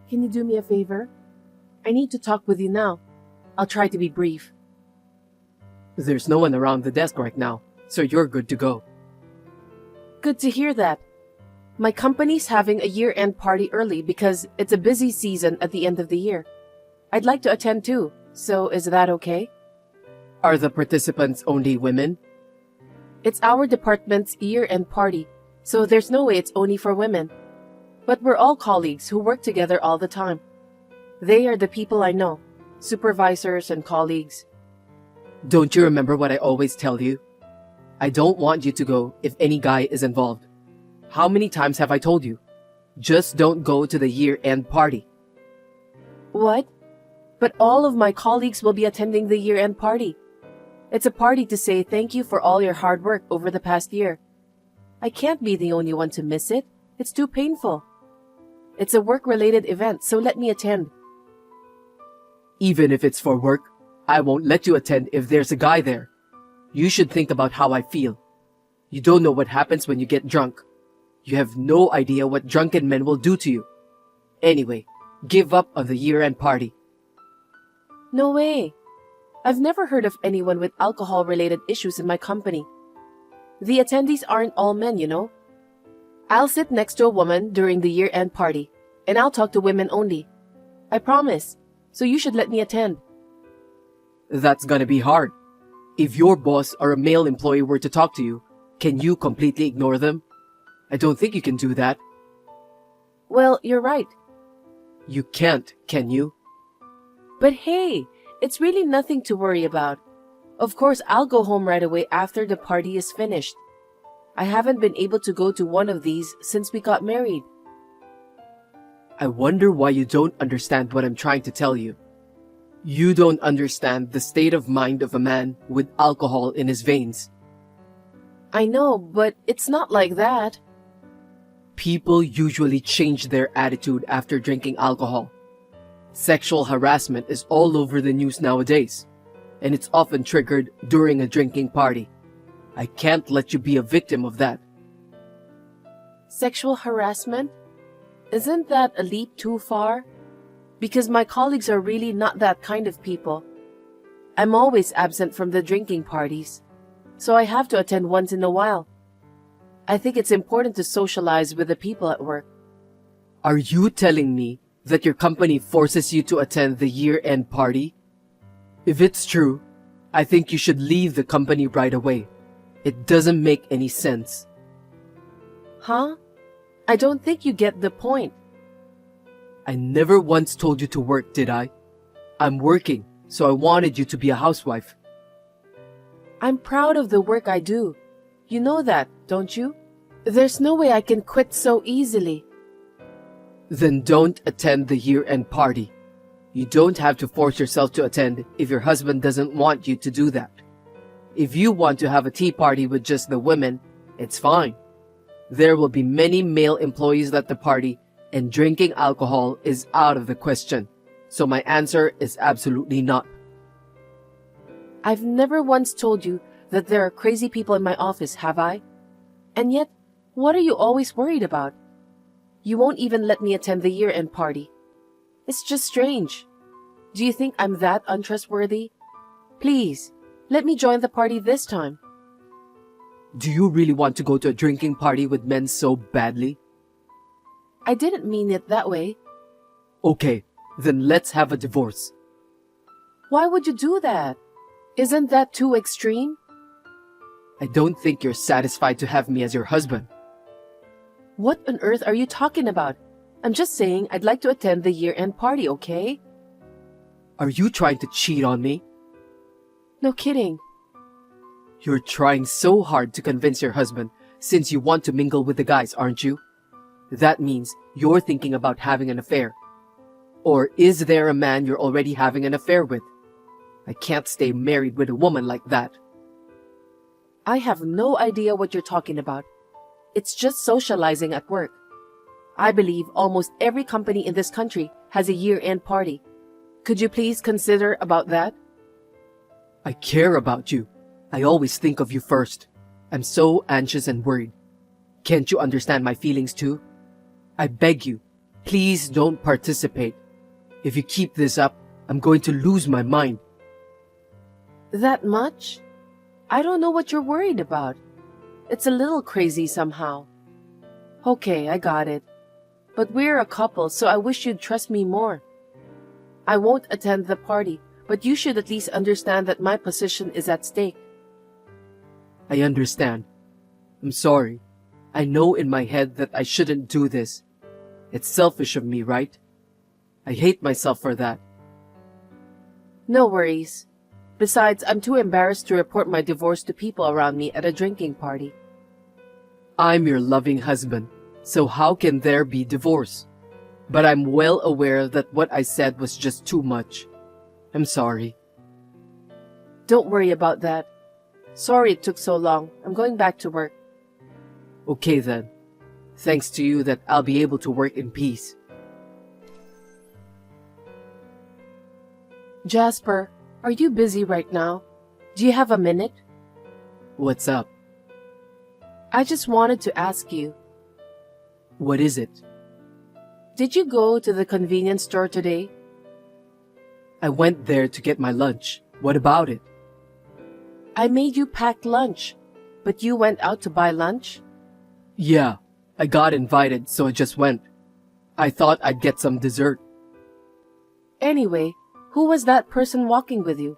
Can you do me a favor? I need to talk with you now. I'll try to be brief. There's no one around the desk right now, so you're good to go. Good to hear that. My company's having a year-end party early because it's a busy season at the end of the year. I'd like to attend too, so is that okay? Are the participants only women? It's our department's year-end party, so there's no way it's only for women. But we're all colleagues who work together all the time. They are the people I know, supervisors and colleagues. Don't you remember what I always tell you? I don't want you to go if any guy is involved. How many times have I told you? Just don't go to the year-end party. What? But all of my colleagues will be attending the year-end party. It's a party to say thank you for all your hard work over the past year. I can't be the only one to miss it. It's too painful. It's a work-related event, so let me attend. Even if it's for work, I won't let you attend if there's a guy there. You should think about how I feel. You don't know what happens when you get drunk. You have no idea what drunken men will do to you. Anyway, give up on the year-end party. No way. I've never heard of anyone with alcohol-related issues in my company. The attendees aren't all men, you know. I'll sit next to a woman during the year-end party, and I'll talk to women only. I promise. So you should let me attend. That's gonna be hard. If your boss or a male employee were to talk to you, can you completely ignore them? I don't think you can do that. Well, you're right. You can't, can you? But hey, it's really nothing to worry about. Of course, I'll go home right away after the party is finished. I haven't been able to go to one of these since we got married. I wonder why you don't understand what I'm trying to tell you. You don't understand the state of mind of a man with alcohol in his veins. I know, but it's not like that. People usually change their attitude after drinking alcohol. Sexual harassment is all over the news nowadays, and it's often triggered during a drinking party. I can't let you be a victim of that. Sexual harassment? Isn't that a leap too far? Because my colleagues are really not that kind of people. I'm always absent from the drinking parties, so I have to attend once in a while. I think it's important to socialize with the people at work. Are you telling me that your company forces you to attend the year-end party? If it's true, I think you should leave the company right away. It doesn't make any sense. Huh? I don't think you get the point. I never once told you to work, did I? I'm working, so I wanted you to be a housewife. I'm proud of the work I do. You know that, don't you? There's no way I can quit so easily. Then don't attend the year-end party. You don't have to force yourself to attend if your husband doesn't want you to do that. If you want to have a tea party with just the women, it's fine. There will be many male employees at the party, and drinking alcohol is out of the question. So my answer is absolutely not. I've never once told you that there are crazy people in my office, have I? And yet, what are you always worried about? You won't even let me attend the year-end party. It's just strange. Do you think I'm that untrustworthy? Please, let me join the party this time. Do you really want to go to a drinking party with men so badly? I didn't mean it that way. Okay, then let's have a divorce. Why would you do that? Isn't that too extreme? I don't think you're satisfied to have me as your husband. What on earth are you talking about? I'm just saying I'd like to attend the year-end party, okay? Are you trying to cheat on me? No kidding. You're trying so hard to convince your husband since you want to mingle with the guys, aren't you? That means you're thinking about having an affair. Or is there a man you're already having an affair with? I can't stay married with a woman like that. I have no idea what you're talking about. It's just socializing at work. I believe almost every company in this country has a year-end party. Could you please consider about that? I care about you. I always think of you first. I'm so anxious and worried. Can't you understand my feelings too? I beg you, Please don't participate. If you keep this up, I'm going to lose my mind. That much? I don't know what you're worried about. It's a little crazy somehow. Okay, I got it. But we're a couple, so I wish you'd trust me more. I won't attend the party, but you should at least understand that my position is at stake. I understand. I'm sorry. I know in my head that I shouldn't do this. It's selfish of me, right? I hate myself for that. No worries. Besides, I'm too embarrassed to report my divorce to people around me at a drinking party. I'm your loving husband, so how can there be divorce? But I'm well aware that what I said was just too much. I'm sorry. Don't worry about that. Sorry it took so long. I'm going back to work. Okay then. Thanks to you that I'll be able to work in peace. Jasper, are you busy right now? Do you have a minute? What's up? I just wanted to ask you, What is it? did you go to the convenience store today? I went there to get my lunch. What about it? I made you pack lunch, but you went out to buy lunch? Yeah, I got invited, so I just went. I thought I'd get some dessert. Anyway, who was that person walking with you?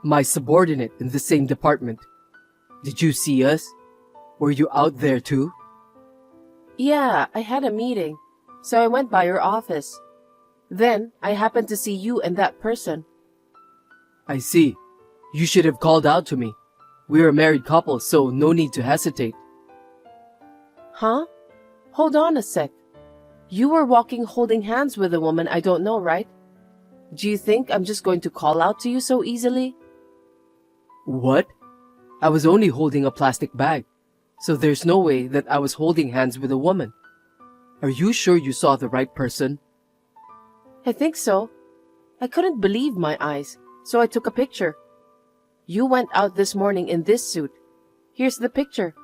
My subordinate in the same department. Did you see us? Were you out there too? Yeah, I had a meeting, so I went by your office. Then, I happened to see you and that person. I see. You should have called out to me. We're a married couple, so no need to hesitate. Huh? Hold on a sec. You were walking holding hands with a woman I don't know, right? Do you think I'm just going to call out to you so easily? What? I was only holding a plastic bag, so there's no way that I was holding hands with a woman. Are you sure you saw the right person? I think so. I couldn't believe my eyes, so I took a picture. You went out this morning in this suit. Here's the picture.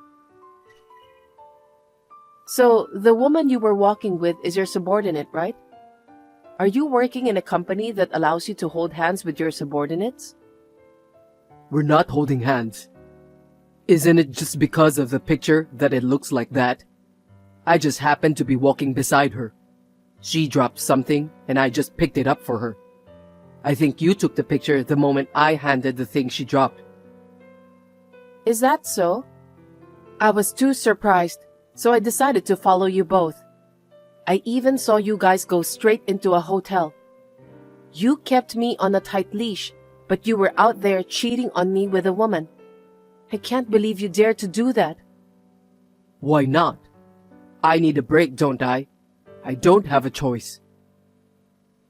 So, the woman you were walking with is your subordinate, right? Are you working in a company that allows you to hold hands with your subordinates? We're not holding hands. Isn't it just because of the picture that it looks like that? I just happened to be walking beside her. She dropped something and I just picked it up for her. I think you took the picture the moment I handed the thing she dropped. Is that so? I was too surprised, so I decided to follow you both. I even saw you guys go straight into a hotel. You kept me on a tight leash, but you were out there cheating on me with a woman. I can't believe you dared to do that. Why not? I need a break, don't I? I don't have a choice.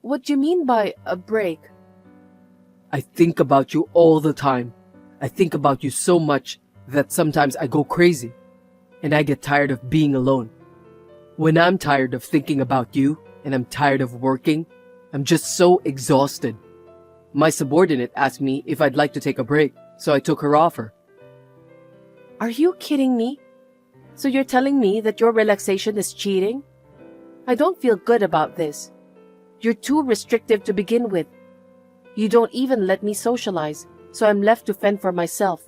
What do you mean by a break? I think about you all the time. I think about you so much that sometimes I go crazy, and I get tired of being alone. When I'm tired of thinking about you, and I'm tired of working, I'm just so exhausted. My subordinate asked me if I'd like to take a break, so I took her offer. Are you kidding me? So you're telling me that your relaxation is cheating? I don't feel good about this. You're too restrictive to begin with. You don't even let me socialize, so I'm left to fend for myself.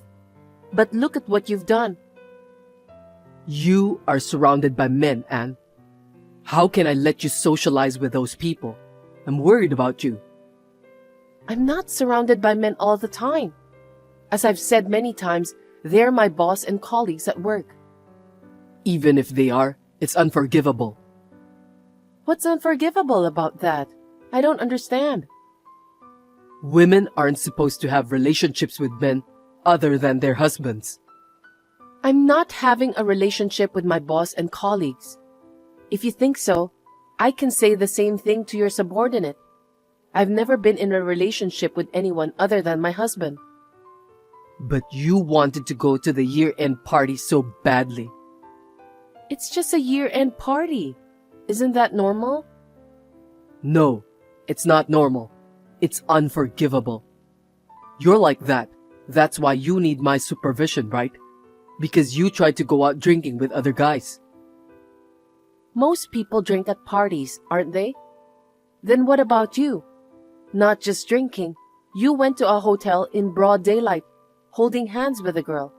But look at what you've done. You are surrounded by men, Anne. How can I let you socialize with those people? I'm worried about you. I'm not surrounded by men all the time. As I've said many times, they're my boss and colleagues at work. Even if they are, it's unforgivable. What's unforgivable about that? I don't understand. Women aren't supposed to have relationships with men other than their husbands. I'm not having a relationship with my boss and colleagues. If you think so, I can say the same thing to your subordinate. I've never been in a relationship with anyone other than my husband. But you wanted to go to the year-end party so badly. It's just a year-end party. Isn't that normal? No, it's not normal. It's unforgivable. You're like that. That's why you need my supervision, right? Because you tried to go out drinking with other guys. Most people drink at parties, aren't they? Then what about you? Not just drinking. You went to a hotel in broad daylight, holding hands with a girl.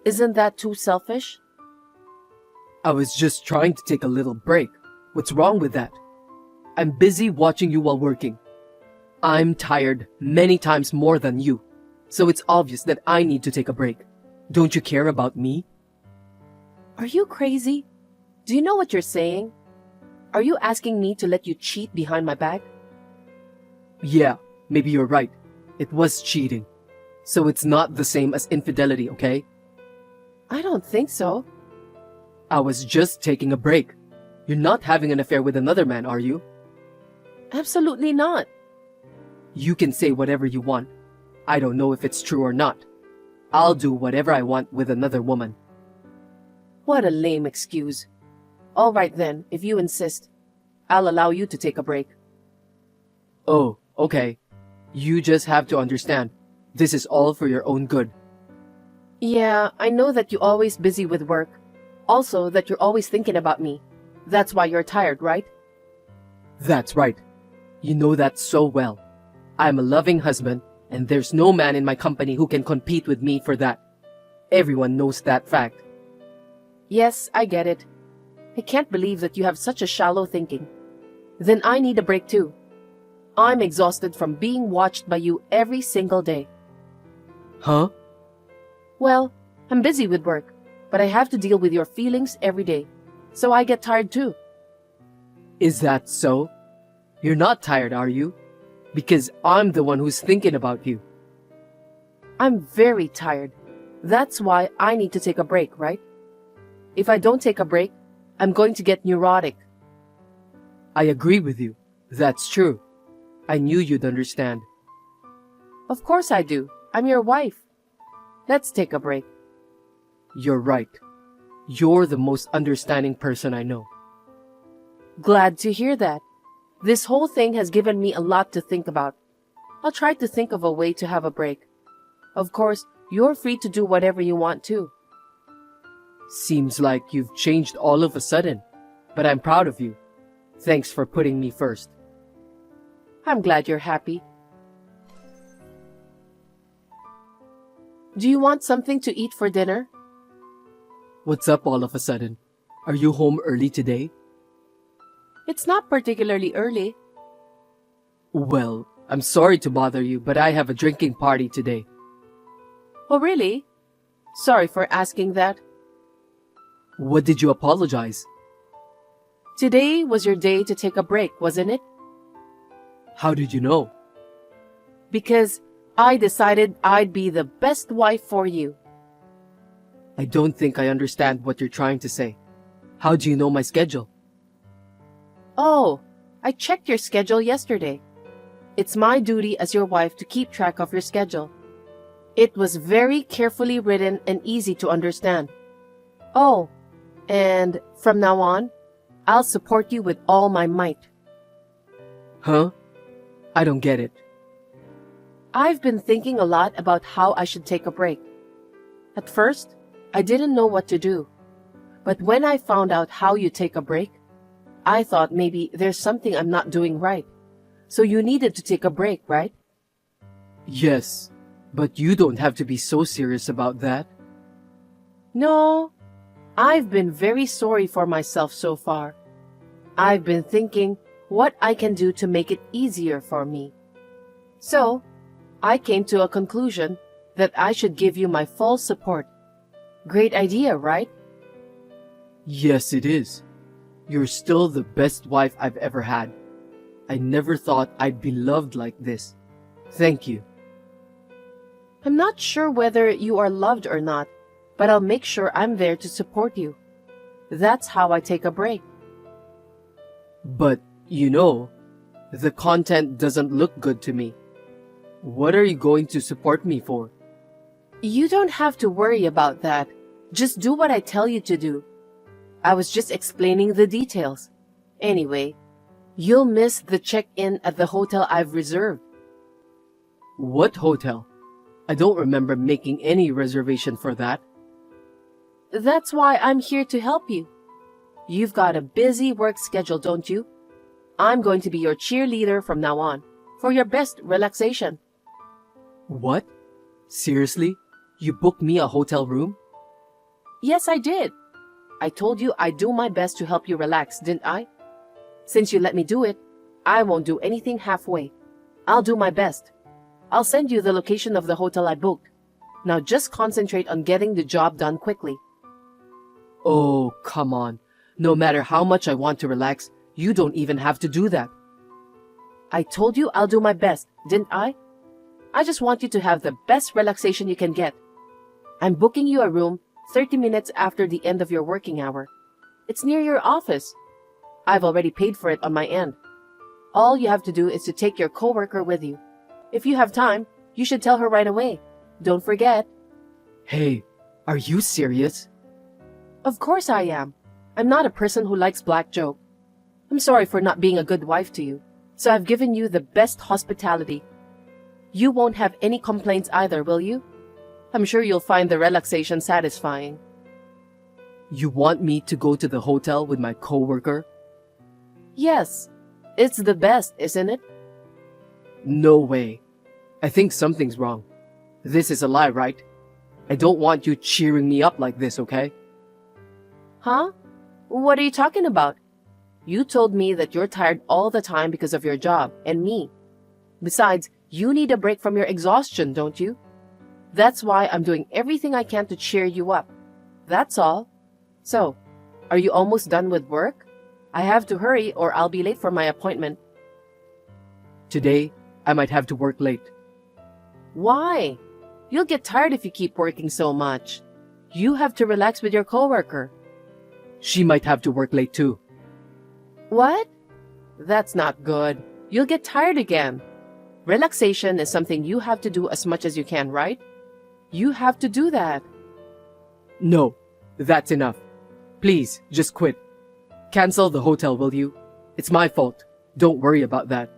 Isn't that too selfish? I was just trying to take a little break. What's wrong with that? I'm busy watching you while working. I'm tired many times more than you, so it's obvious that I need to take a break. Don't you care about me? Are you crazy? Do you know what you're saying? Are you asking me to let you cheat behind my back? Yeah, maybe you're right. It was cheating. So it's not the same as infidelity, okay? I don't think so. I was just taking a break. You're not having an affair with another man, are you? Absolutely not. You can say whatever you want. I don't know if it's true or not. I'll do whatever I want with another woman. What a lame excuse. All right then, if you insist, I'll allow you to take a break. Oh, okay. You just have to understand. This is all for your own good. Yeah, I know that you're always busy with work. Also, that you're always thinking about me. That's why you're tired, right? That's right. You know that so well. I'm a loving husband, and there's no man in my company who can compete with me for that. Everyone knows that fact. Yes, I get it. I can't believe that you have such a shallow thinking. Then I need a break too. I'm exhausted from being watched by you every single day. Huh? Well, I'm busy with work, but I have to deal with your feelings every day. So I get tired too. Is that so? You're not tired, are you? Because I'm the one who's thinking about you. I'm very tired. That's why I need to take a break, right? If I don't take a break, I'm going to get neurotic. I agree with you. That's true. I knew you'd understand. Of course I do. I'm your wife. Let's take a break. You're right. You're the most understanding person I know. Glad to hear that. This whole thing has given me a lot to think about. I'll try to think of a way to have a break. Of course, you're free to do whatever you want to. Seems like you've changed all of a sudden, but I'm proud of you. Thanks for putting me first. I'm glad you're happy. Do you want something to eat for dinner? What's up all of a sudden? Are you home early today? It's not particularly early. Well, I'm sorry to bother you, but I have a drinking party today. Oh, really? Sorry for asking that. What did you apologize? Today was your day to take a break, wasn't it? How did you know? Because I decided I'd be the best wife for you. I don't think I understand what you're trying to say. How do you know my schedule? Oh, I checked your schedule yesterday. It's my duty as your wife to keep track of your schedule. It was very carefully written and easy to understand. Oh, and from now on, I'll support you with all my might. Huh? I don't get it. I've been thinking a lot about how I should take a break. At first, I didn't know what to do. But when I found out how you take a break, I thought maybe there's something I'm not doing right. So you needed to take a break, right? Yes, but you don't have to be so serious about that. No, I've been very sorry for myself so far. I've been thinking what I can do to make it easier for me. So, I came to a conclusion that I should give you my full support. Great idea, right? Yes, it is. You're still the best wife I've ever had. I never thought I'd be loved like this. Thank you. I'm not sure whether you are loved or not, but I'll make sure I'm there to support you. That's how I take a break. But, you know, the content doesn't look good to me. What are you going to support me for? You don't have to worry about that. Just do what I tell you to do. I was just explaining the details. Anyway, you'll miss the check-in at the hotel I've reserved. What hotel? I don't remember making any reservation for that. That's why I'm here to help you. You've got a busy work schedule, don't you? I'm going to be your cheerleader from now on, for your best relaxation. What? Seriously? You booked me a hotel room? Yes, I did. I told you I'd do my best to help you relax, didn't I? Since you let me do it, I won't do anything halfway. I'll do my best. I'll send you the location of the hotel I booked. Now just concentrate on getting the job done quickly. Oh, come on. No matter how much I want to relax, you don't even have to do that. I told you I'll do my best, didn't I? I just want you to have the best relaxation you can get. I'm booking you a room 30 minutes after the end of your working hour. It's near your office. I've already paid for it on my end. All you have to do is to take your coworker with you. If you have time, you should tell her right away. Don't forget. Hey, are you serious? Of course I am. I'm not a person who likes black joke. I'm sorry for not being a good wife to you, so I've given you the best hospitality. You won't have any complaints either, will you? I'm sure you'll find the relaxation satisfying. You want me to go to the hotel with my coworker? Yes, it's the best, isn't it? No way. I think something's wrong. This is a lie, right? I don't want you cheering me up like this, okay? Huh? What are you talking about? You told me that you're tired all the time because of your job and me. Besides, you need a break from your exhaustion, don't you? That's why I'm doing everything I can to cheer you up. That's all. So, are you almost done with work? I have to hurry or I'll be late for my appointment. Today, I might have to work late. Why? You'll get tired if you keep working so much. You have to relax with your coworker. She might have to work late too. What? That's not good. You'll get tired again. Relaxation is something you have to do as much as you can, right? You have to do that. No, that's enough. Please, just quit. Cancel the hotel, will you? It's my fault. Don't worry about that.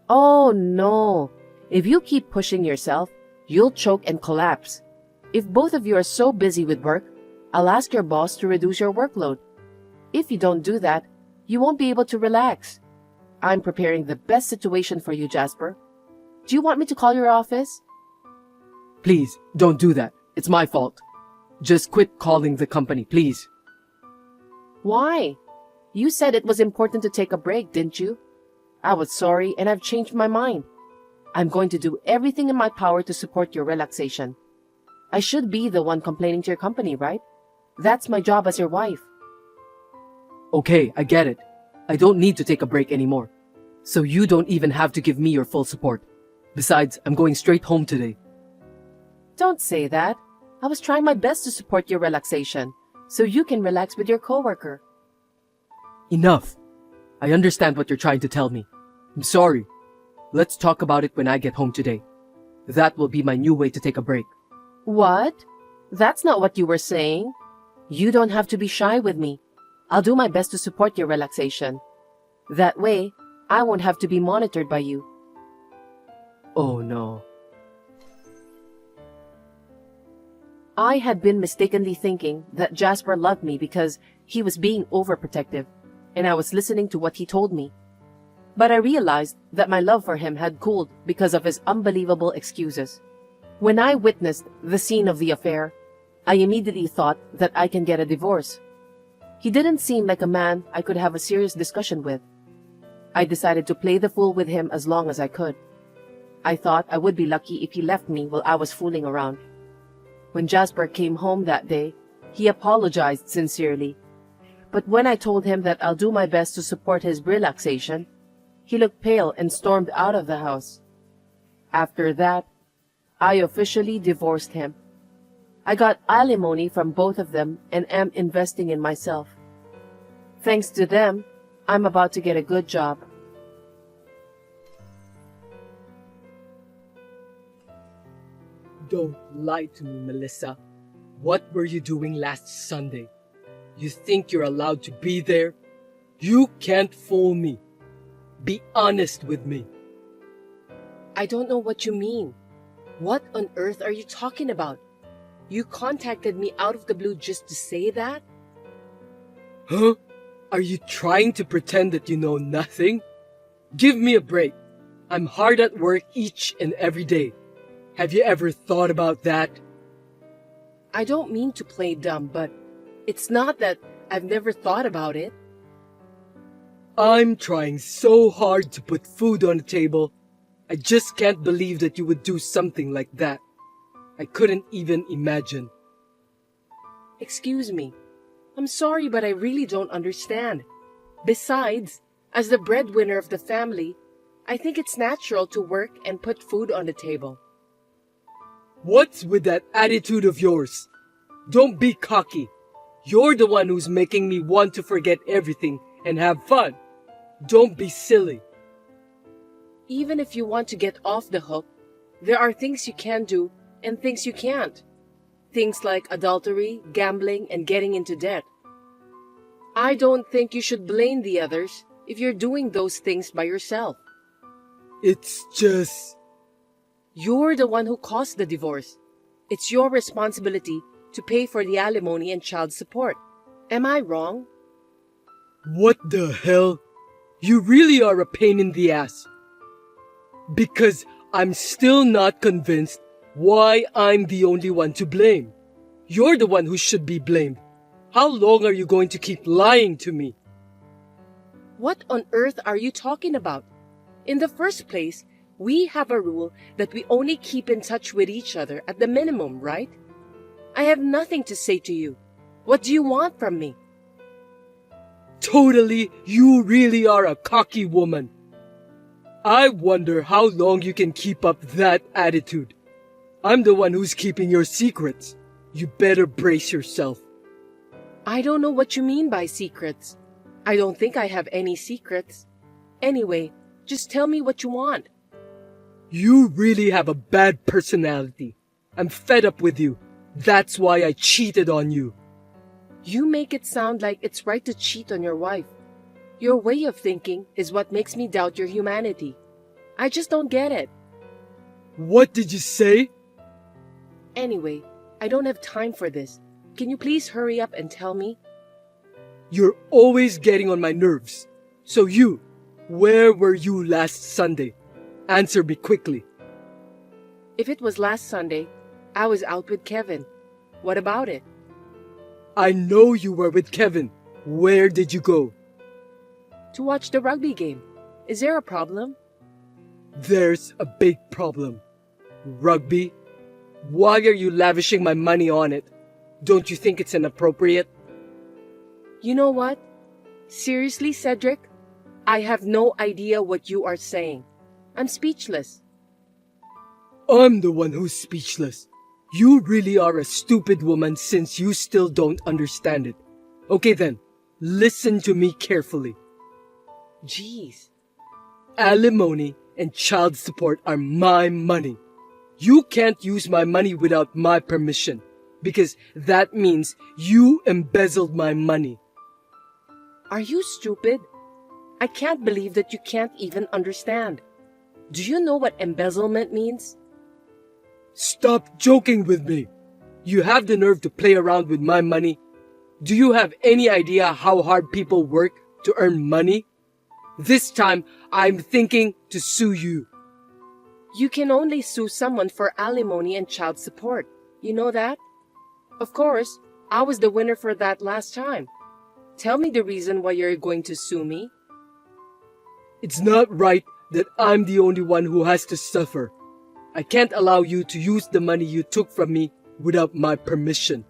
Oh no. If you keep pushing yourself, you'll choke and collapse. If both of you are so busy with work, I'll ask your boss to reduce your workload. If you don't do that, you won't be able to relax. I'm preparing the best situation for you, Jasper. Do you want me to call your office? Please, don't do that. It's my fault. Just quit calling the company, please. Why? You said it was important to take a break, didn't you? I was sorry and I've changed my mind. I'm going to do everything in my power to support your relaxation. I should be the one complaining to your company, right? That's my job as your wife. Okay, I get it. I don't need to take a break anymore. So you don't even have to give me your full support. Besides, I'm going straight home today. Don't say that. I was trying my best to support your relaxation, so you can relax with your coworker. Enough. I understand what you're trying to tell me. I'm sorry. Let's talk about it when I get home today. That will be my new way to take a break. What? That's not what you were saying. You don't have to be shy with me. I'll do my best to support your relaxation. That way, I won't have to be monitored by you. Oh no. I had been mistakenly thinking that Jasper loved me because he was being overprotective, and I was listening to what he told me. But I realized that my love for him had cooled because of his unbelievable excuses. When I witnessed the scene of the affair, I immediately thought that I can get a divorce. He didn't seem like a man I could have a serious discussion with. I decided to play the fool with him as long as I could. I thought I would be lucky if he left me while I was fooling around. When Jasper came home that day, he apologized sincerely. But when I told him that I'll do my best to support his relaxation, he looked pale and stormed out of the house. After that, I officially divorced him. I got alimony from both of them and am investing in myself. Thanks to them, I'm about to get a good job. Don't lie to me, Melissa. What were you doing last Sunday? You think you're allowed to be there? You can't fool me. Be honest with me. I don't know what you mean. What on earth are you talking about? You contacted me out of the blue just to say that? Huh? Are you trying to pretend that you know nothing? Give me a break. I'm hard at work each and every day. Have you ever thought about that? I don't mean to play dumb, but it's not that I've never thought about it. I'm trying so hard to put food on the table. I just can't believe that you would do something like that. I couldn't even imagine. Excuse me. I'm sorry, but I really don't understand. Besides, as the breadwinner of the family, I think it's natural to work and put food on the table. What's with that attitude of yours? Don't be cocky. You're the one who's making me want to forget everything and have fun. Don't be silly. Even if you want to get off the hook, there are things you can do and things you can't. Things like adultery, gambling, and getting into debt. I don't think you should blame the others if you're doing those things by yourself. It's just... You're the one who caused the divorce. It's your responsibility to pay for the alimony and child support. Am I wrong? What the hell? You really are a pain in the ass. Because I'm still not convinced why I'm the only one to blame. You're the one who should be blamed. How long are you going to keep lying to me? What on earth are you talking about? In the first place, we have a rule that we only keep in touch with each other at the minimum, right? I have nothing to say to you. What do you want from me? Totally, you really are a cocky woman. I wonder how long you can keep up that attitude. I'm the one who's keeping your secrets. You better brace yourself. I don't know what you mean by secrets. I don't think I have any secrets. Anyway, just tell me what you want. You really have a bad personality. I'm fed up with you. That's why I cheated on you. You make it sound like it's right to cheat on your wife. Your way of thinking is what makes me doubt your humanity. I just don't get it. What did you say? Anyway, I don't have time for this. Can you please hurry up and tell me? You're always getting on my nerves. So where were you last Sunday? Answer me quickly. If it was last Sunday, I was out with Kevin. What about it? I know you were with Kevin. Where did you go? To watch the rugby game. Is there a problem? There's a big problem. Rugby? Why are you lavishing my money on it? Don't you think it's inappropriate? You know what? Seriously, Cedric? I have no idea what you are saying. I'm speechless. I'm the one who's speechless. You really are a stupid woman since you still don't understand it. Okay then, listen to me carefully. Jeez. Alimony and child support are my money. You can't use my money without my permission, because that means you embezzled my money. Are you stupid? I can't believe that you can't even understand. Do you know what embezzlement means? Stop joking with me. You have the nerve to play around with my money. Do you have any idea how hard people work to earn money? This time, I'm thinking to sue you. You can only sue someone for alimony and child support. You know that? Of course, I was the winner for that last time. Tell me the reason why you're going to sue me. It's not right that I'm the only one who has to suffer. I can't allow you to use the money you took from me without my permission.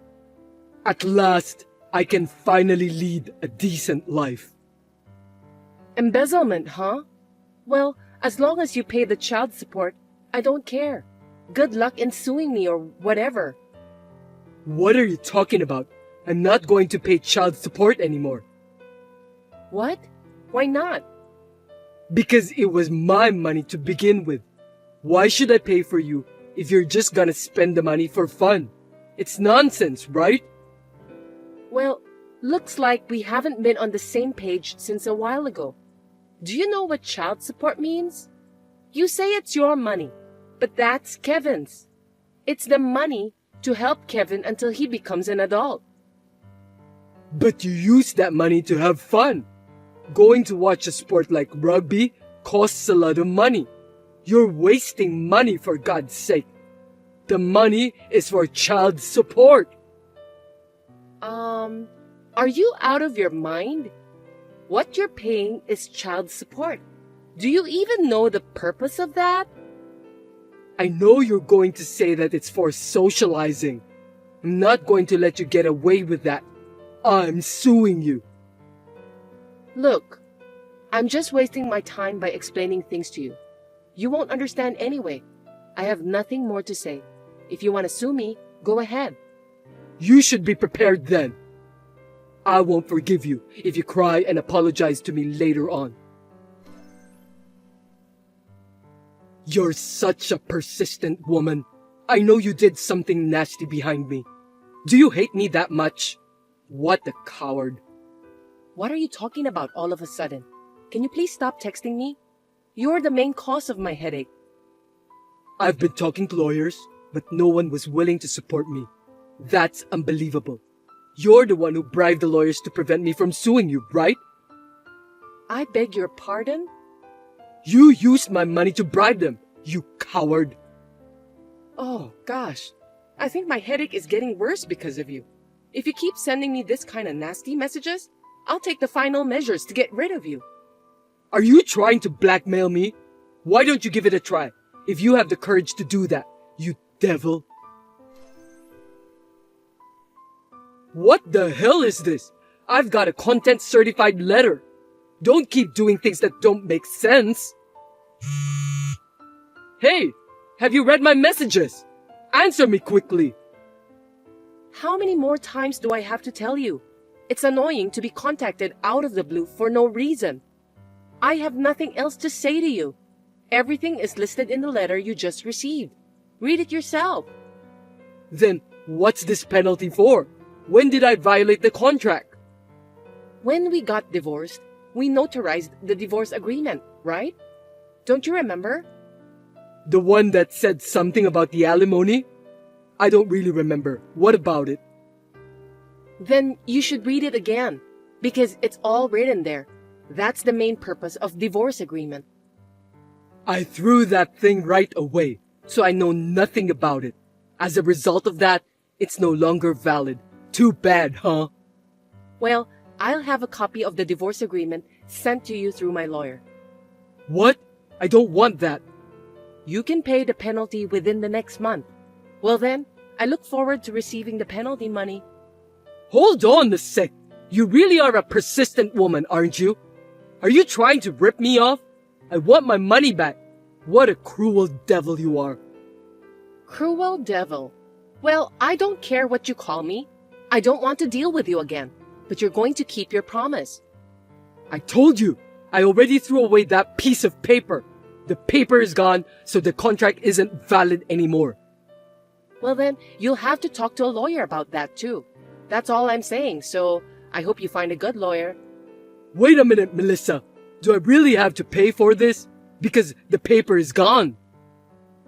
At last, I can finally lead a decent life. Embezzlement, huh? Well, as long as you pay the child support, I don't care. Good luck in suing me or whatever. What are you talking about? I'm not going to pay child support anymore. What? Why not? Because it was my money to begin with. Why should I pay for you if you're just gonna spend the money for fun? It's nonsense, right? Well, looks like we haven't been on the same page since a while ago. Do you know what child support means? You say it's your money, but that's Kevin's. It's the money to help Kevin until he becomes an adult. But you use that money to have fun. Going to watch a sport like rugby costs a lot of money. You're wasting money, for God's sake. The money is for child support. Are you out of your mind? What you're paying is child support. Do you even know the purpose of that? I know you're going to say that it's for socializing. I'm not going to let you get away with that. I'm suing you. Look, I'm just wasting my time by explaining things to you. You won't understand anyway. I have nothing more to say. If you want to sue me, go ahead. You should be prepared then. I won't forgive you if you cry and apologize to me later on. You're such a persistent woman. I know you did something nasty behind me. Do you hate me that much? What a coward. What are you talking about all of a sudden? Can you please stop texting me? You're the main cause of my headache. I've been talking to lawyers, but no one was willing to support me. That's unbelievable. You're the one who bribed the lawyers to prevent me from suing you, right? I beg your pardon? You used my money to bribe them, you coward. Oh, gosh. I think my headache is getting worse because of you. If you keep sending me this kind of nasty messages, I'll take the final measures to get rid of you. Are you trying to blackmail me? Why don't you give it a try, if you have the courage to do that, you devil? What the hell is this? I've got a content certified letter. Don't keep doing things that don't make sense. Hey, have you read my messages? Answer me quickly. How many more times do I have to tell you? It's annoying to be contacted out of the blue for no reason. I have nothing else to say to you. Everything is listed in the letter you just received. Read it yourself. Then what's this penalty for? When did I violate the contract? When we got divorced, we notarized the divorce agreement, right? Don't you remember? The one that said something about the alimony? I don't really remember. What about it? Then you should read it again, because it's all written there. That's the main purpose of divorce agreement. I threw that thing right away, so I know nothing about it. As a result of that, it's no longer valid. Too bad, huh? Well, I'll have a copy of the divorce agreement sent to you through my lawyer. What? I don't want that. You can pay the penalty within the next month. Well then, I look forward to receiving the penalty money. Hold on a sec. You really are a persistent woman, aren't you? Are you trying to rip me off? I want my money back. What a cruel devil you are. Cruel devil. Well, I don't care what you call me. I don't want to deal with you again, but you're going to keep your promise. I told you, I already threw away that piece of paper. The paper is gone, so the contract isn't valid anymore. Well then, you'll have to talk to a lawyer about that too. That's all I'm saying, so I hope you find a good lawyer. Wait a minute, Melissa. Do I really have to pay for this? Because the paper is gone.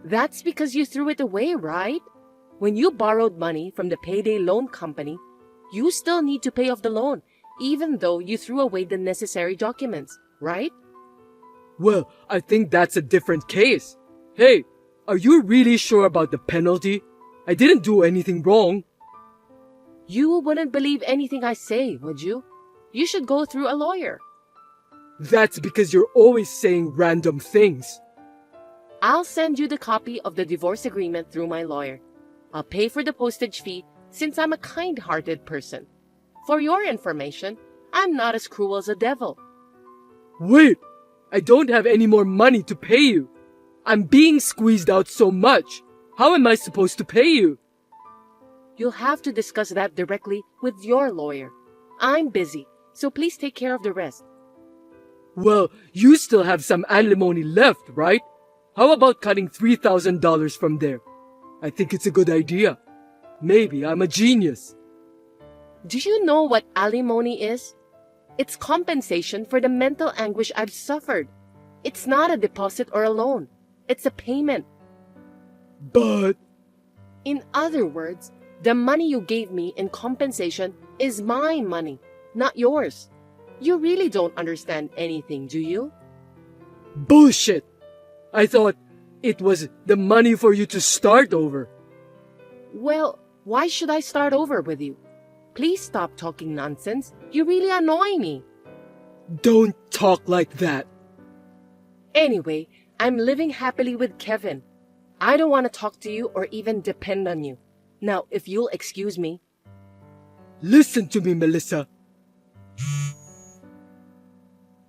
That's because you threw it away, right? When you borrowed money from the payday loan company, you still need to pay off the loan, even though you threw away the necessary documents, right? Well, I think that's a different case. Hey, are you really sure about the penalty? I didn't do anything wrong. You wouldn't believe anything I say, would you? You should go through a lawyer. That's because you're always saying random things. I'll send you the copy of the divorce agreement through my lawyer. I'll pay for the postage fee since I'm a kind-hearted person. For your information, I'm not as cruel as a devil. Wait, I don't have any more money to pay you. I'm being squeezed out so much. How am I supposed to pay you? You'll have to discuss that directly with your lawyer. I'm busy, so please take care of the rest. Well, you still have some alimony left, right? How about cutting $3,000 from there? I think it's a good idea. Maybe I'm a genius. Do you know what alimony is? It's compensation for the mental anguish I've suffered. It's not a deposit or a loan. It's a payment. But... In other words, The money you gave me in compensation is my money, not yours. You really don't understand anything, do you? Bullshit! I thought it was the money for you to start over. Well, why should I start over with you? Please stop talking nonsense. You really annoy me. Don't talk like that. Anyway, I'm living happily with Kevin. I don't want to talk to you or even depend on you. Now, if you'll excuse me. Listen to me, Melissa.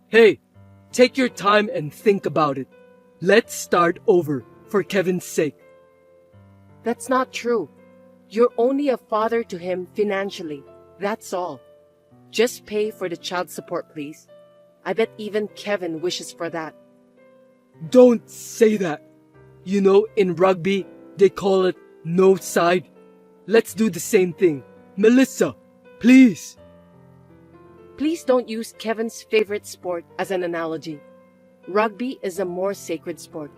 Hey, take your time and think about it. Let's start over, for Kevin's sake. That's not true. You're only a father to him financially. That's all. Just pay for the child support, please. I bet even Kevin wishes for that. Don't say that. You know, in rugby, they call it no side. Let's do the same thing. Melissa, please. Please don't use Kevin's favorite sport as an analogy. Rugby is a more sacred sport.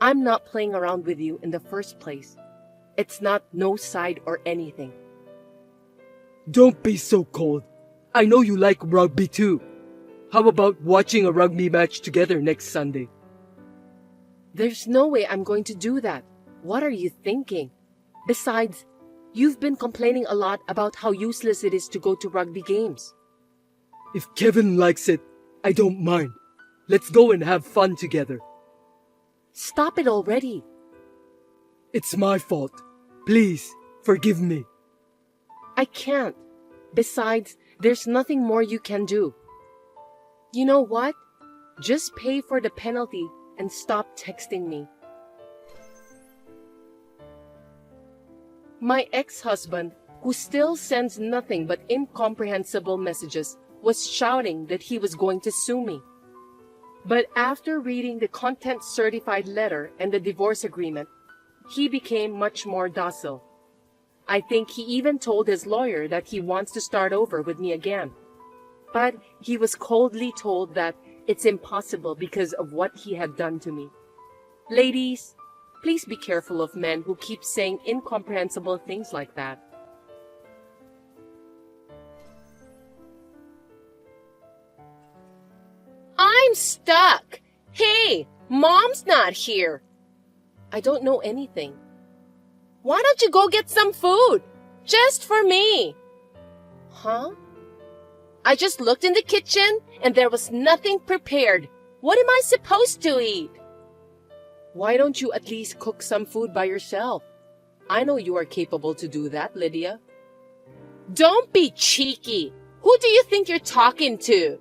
I'm not playing around with you in the first place. It's not no side or anything. Don't be so cold. I know you like rugby too. How about watching a rugby match together next Sunday? There's no way I'm going to do that. What are you thinking? Besides, you've been complaining a lot about how useless it is to go to rugby games. If Kevin likes it, I don't mind. Let's go and have fun together. Stop it already. It's my fault. Please, forgive me. I can't. Besides, there's nothing more you can do. You know what? Just pay for the penalty and stop texting me. My ex-husband, who still sends nothing but incomprehensible messages, was shouting that he was going to sue me. But after reading the content-certified letter and the divorce agreement, he became much more docile. I think he even told his lawyer that he wants to start over with me again. But he was coldly told that it's impossible because of what he had done to me. Ladies, please be careful of men who keep saying incomprehensible things like that. I'm stuck. Hey, Mom's not here. I don't know anything. Why don't you go get some food? Just for me. Huh? I just looked in the kitchen and there was nothing prepared. What am I supposed to eat? Why don't you at least cook some food by yourself? I know you are capable to do that, Lydia. Don't be cheeky. Who do you think you're talking to?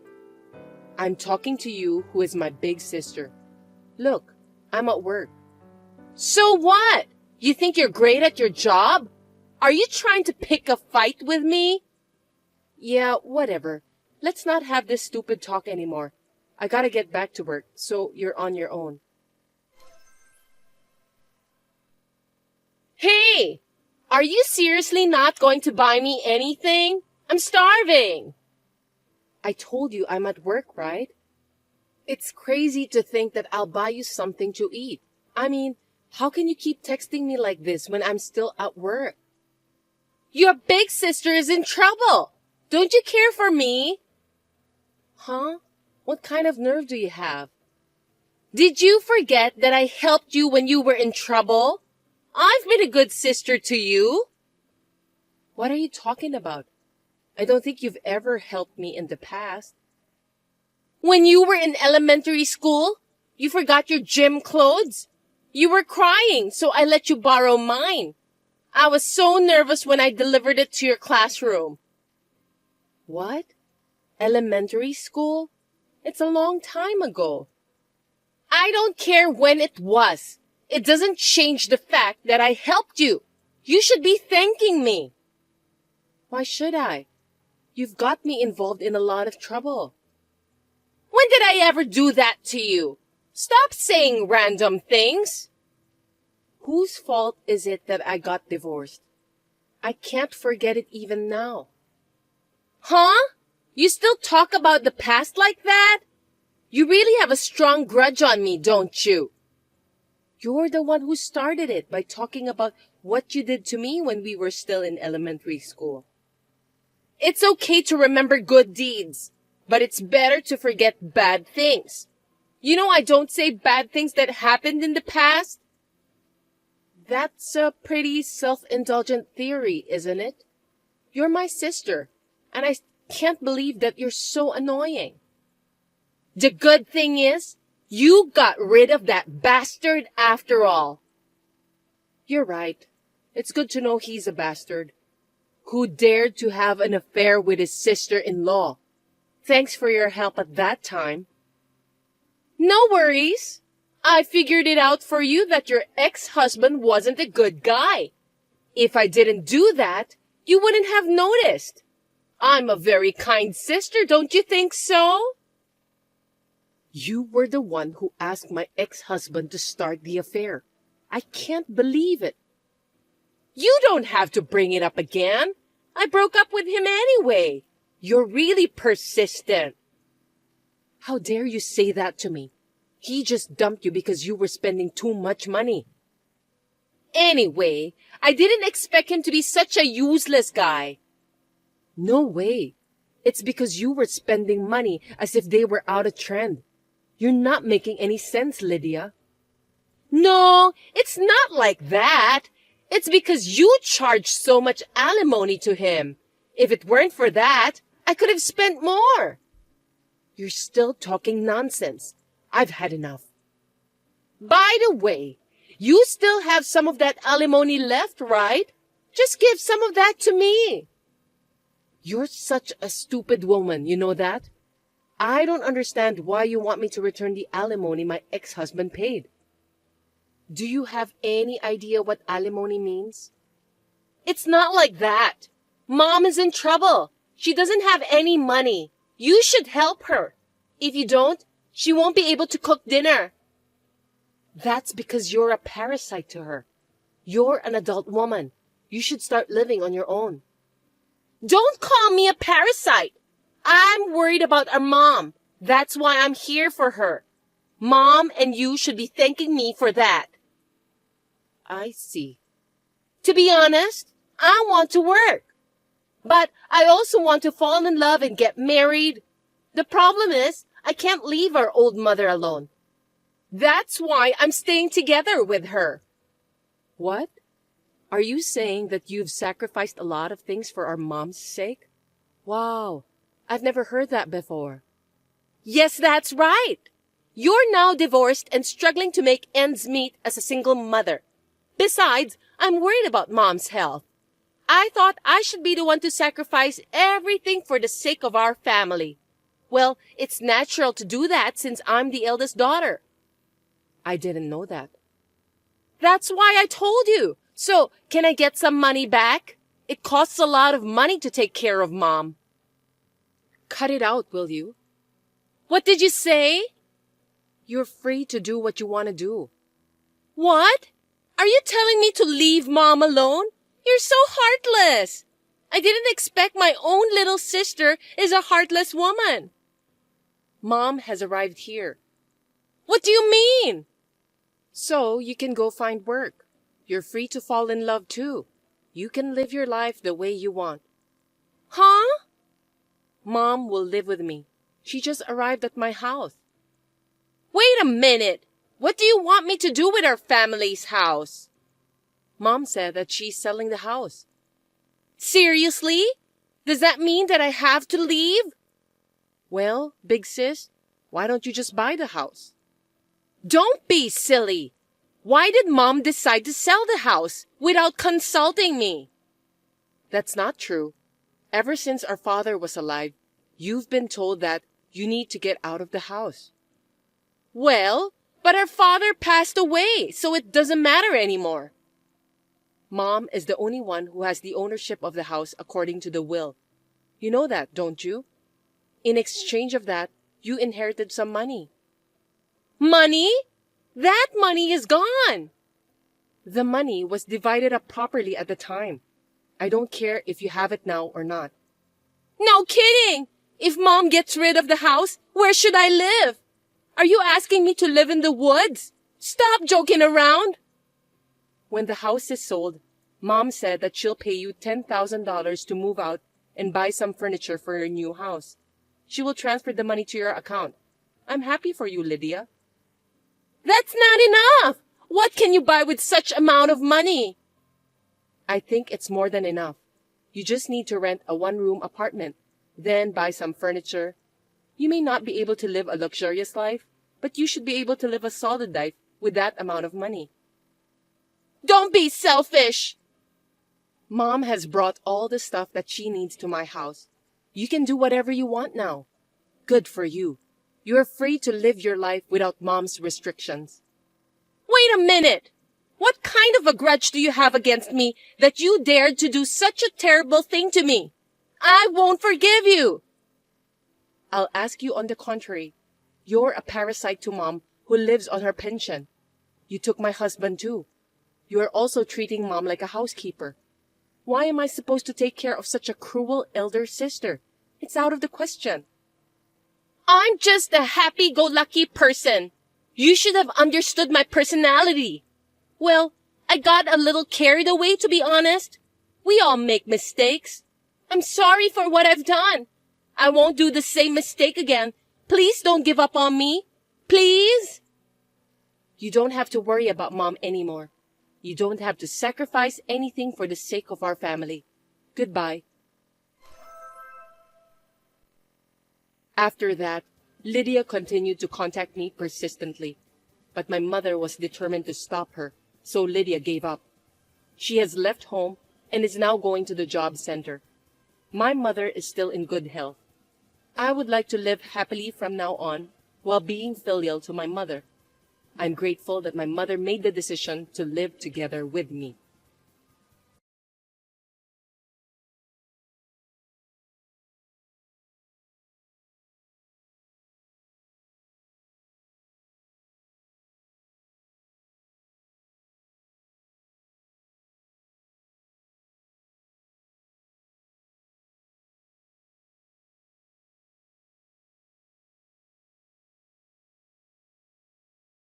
I'm talking to you, who is my big sister. Look, I'm at work. So what? You think you're great at your job? Are you trying to pick a fight with me? Yeah, whatever. Let's not have this stupid talk anymore. I gotta get back to work, so you're on your own. Hey! Are you seriously not going to buy me anything? I'm starving! I told you I'm at work, right? It's crazy to think that I'll buy you something to eat. I mean, how can you keep texting me like this when I'm still at work? Your big sister is in trouble! Don't you care for me? Huh? What kind of nerve do you have? Did you forget that I helped you when you were in trouble? I've been a good sister to you. What are you talking about? I don't think you've ever helped me in the past. When you were in elementary school, you forgot your gym clothes. You were crying, so I let you borrow mine. I was so nervous when I delivered it to your classroom. What? Elementary school? It's a long time ago. I don't care when it was. It doesn't change the fact that I helped you. You should be thanking me. Why should I? You've got me involved in a lot of trouble. When did I ever do that to you? Stop saying random things. Whose fault is it that I got divorced? I can't forget it even now. Huh? You still talk about the past like that? You really have a strong grudge on me, don't you? You're the one who started it by talking about what you did to me when we were still in elementary school. It's okay to remember good deeds, but it's better to forget bad things. You know, I don't say bad things that happened in the past. That's a pretty self-indulgent theory, isn't it? You're my sister, and I can't believe that you're so annoying. The good thing is, you got rid of that bastard after all. You're right. It's good to know he's a bastard who dared to have an affair with his sister-in-law. Thanks for your help at that time. No worries. I figured it out for you that your ex-husband wasn't a good guy. If I didn't do that, you wouldn't have noticed. I'm a very kind sister, don't you think so? You were the one who asked my ex-husband to start the affair. I can't believe it. You don't have to bring it up again. I broke up with him anyway. You're really persistent. How dare you say that to me? He just dumped you because you were spending too much money. Anyway, I didn't expect him to be such a useless guy. No way. It's because you were spending money as if they were out of trend. You're not making any sense, Lydia. No, it's not like that. It's because you charged so much alimony to him. If it weren't for that, I could have spent more. You're still talking nonsense. I've had enough. By the way, you still have some of that alimony left, right? Just give some of that to me. You're such a stupid woman, you know that? I don't understand why you want me to return the alimony my ex-husband paid. Do you have any idea what alimony means? It's not like that. Mom is in trouble. She doesn't have any money. You should help her. If you don't, she won't be able to cook dinner. That's because you're a parasite to her. You're an adult woman. You should start living on your own. Don't call me a parasite. I'm worried about our mom. That's why I'm here for her. Mom and you should be thanking me for that. I see. To be honest, I want to work. But I also want to fall in love and get married. The problem is, I can't leave our old mother alone. That's why I'm staying together with her. What? Are you saying that you've sacrificed a lot of things for our mom's sake? Wow, I've never heard that before. Yes, that's right. You're now divorced and struggling to make ends meet as a single mother. Besides, I'm worried about Mom's health. I thought I should be the one to sacrifice everything for the sake of our family. Well, it's natural to do that since I'm the eldest daughter. I didn't know that. That's why I told you. So, can I get some money back? It costs a lot of money to take care of Mom. Cut it out, will you? What did you say? You're free to do what you want to do. What? Are you telling me to leave Mom alone? You're so heartless. I didn't expect my own little sister is a heartless woman. Mom has arrived here. What do you mean? So you can go find work. You're free to fall in love too. You can live your life the way you want. Huh? Mom will live with me. She just arrived at my house. Wait a minute. What do you want me to do with our family's house? Mom said that she's selling the house. Seriously? Does that mean that I have to leave? Well, big sis, why don't you just buy the house? Don't be silly. Why did Mom decide to sell the house without consulting me? That's not true. Ever since our father was alive, you've been told that you need to get out of the house. Well, but our father passed away, so it doesn't matter anymore. Mom is the only one who has the ownership of the house according to the will. You know that, don't you? In exchange of that, you inherited some money. Money? That money is gone. The money was divided up properly at the time. I don't care if you have it now or not. No kidding! If Mom gets rid of the house, where should I live? Are you asking me to live in the woods? Stop joking around! When the house is sold, Mom said that she'll pay you $10,000 to move out and buy some furniture for your new house. She will transfer the money to your account. I'm happy for you, Lydia. That's not enough! What can you buy with such amount of money? I think it's more than enough. You just need to rent a one-room apartment, then buy some furniture. You may not be able to live a luxurious life, but you should be able to live a solid life with that amount of money. Don't be selfish! Mom has brought all the stuff that she needs to my house. You can do whatever you want now. Good for you. You're free to live your life without Mom's restrictions. Wait a minute! What kind of a grudge do you have against me that you dared to do such a terrible thing to me? I won't forgive you! I'll ask you on the contrary. You're a parasite to Mom who lives on her pension. You took my husband too. You are also treating Mom like a housekeeper. Why am I supposed to take care of such a cruel elder sister? It's out of the question. I'm just a happy-go-lucky person. You should have understood my personality. Well, I got a little carried away, to be honest. We all make mistakes. I'm sorry for what I've done. I won't do the same mistake again. Please don't give up on me. Please? You don't have to worry about Mom anymore. You don't have to sacrifice anything for the sake of our family. Goodbye. After that, Lydia continued to contact me persistently. But my mother was determined to stop her, so Lydia gave up. She has left home and is now going to the job center. My mother is still in good health. I would like to live happily from now on while being filial to my mother. I'm grateful that my mother made the decision to live together with me.